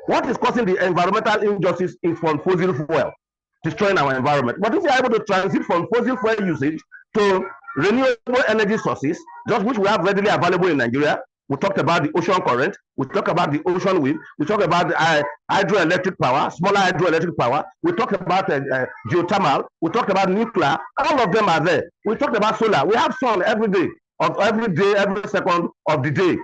What is causing the environmental injustice is from fossil fuel, destroying our environment. But if we are able to transit from fossil fuel usage to renewable energy sources, just which we have readily available in Nigeria, we talked about the ocean current, we talked about the ocean wind, we talked about the hydroelectric power, smaller hydroelectric power, we talked about geothermal, we talked about nuclear, all of them are there. We talked about solar. We have sun every day, every second of the day,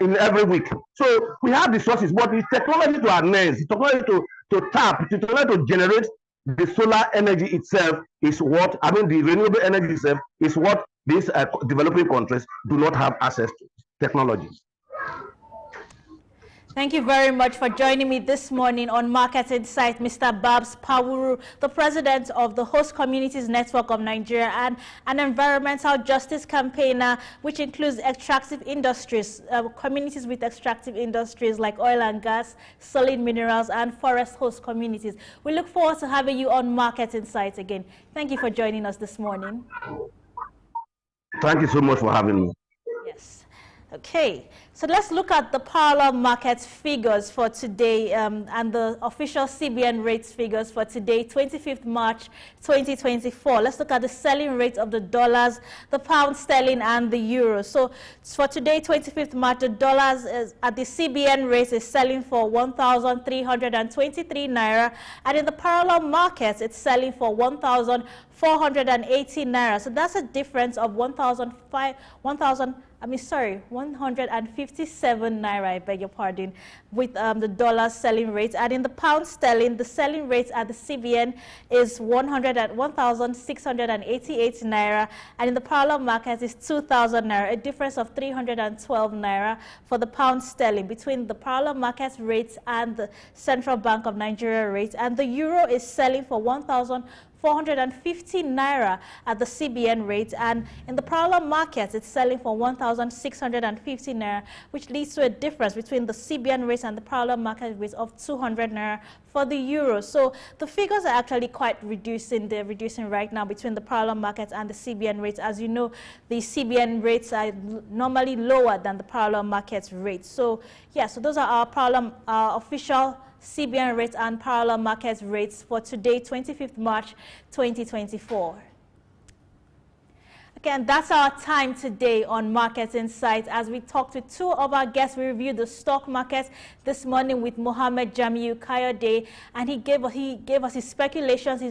in every week. So we have the sources, but the technology to harness, the technology to tap, the technology to generate the solar energy itself is what, the renewable energy itself is what these developing countries do not have access to technologies. Thank you very much for joining me this morning on Market Insight, Mr. Babs Pawuru, the president of the Host Communities Network of Nigeria and an environmental justice campaigner, which includes extractive industries, communities with extractive industries like oil and gas, solid minerals, and forest host communities. We look forward to having you on Market Insight again. Thank you for joining us this morning. Thank you so much for having me. Yes. Okay, so let's look at the parallel market figures for today and the official CBN rates figures for today, 25th March 2024. Let's look at the selling rate of the dollars, the pound sterling, and the euro. So for today, 25th March, the dollars is at the CBN rate is selling for 1,323 naira, and in the parallel markets, it's selling for 1,480 naira. So that's a difference of 157 naira, I beg your pardon, with the dollar selling rate. And in the pound sterling, the selling rate at the CBN is 1,688 naira, and in the parallel market is 2,000 naira, a difference of 312 naira for the pound sterling between the parallel market rates and the Central Bank of Nigeria rate. And the euro is selling for 1,480 450 naira at the CBN rate, and in the parallel markets it's selling for 1,650 naira, which leads to a difference between the CBN rate and the parallel market rate of 200 naira for the euro. So the figures are actually quite reducing. They're reducing right now between the parallel markets and the CBN rates. As you know, the CBN rates are normally lower than the parallel markets rates. So yeah, so those are our parallel official CBN rates and parallel markets rates for today, 25th March 2024. Okay, and that's our time today on Market Insights. As we talked to two of our guests, we reviewed the stock market this morning with Mohammed Jamiu Kayode, and he gave us his speculations,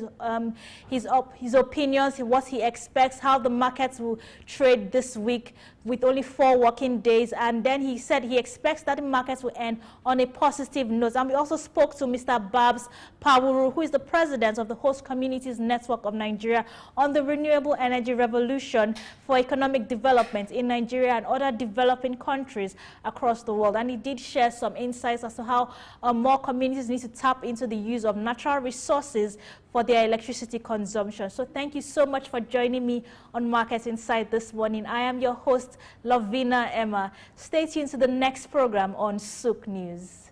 his opinions, what he expects, how the markets will trade this week with only 4 working days. And then he said he expects that the markets will end on a positive note. And we also spoke to Mr. Babs Pawuru, who is the president of the Host Communities Network of Nigeria, on the renewable energy revolution for economic development in Nigeria and other developing countries across the world. And he did share some insights as to how more communities need to tap into the use of natural resources for their electricity consumption. So thank you so much for joining me on Market Insight this morning. I am your host, Lavina Emma. Stay tuned to the next program on SOUQ News.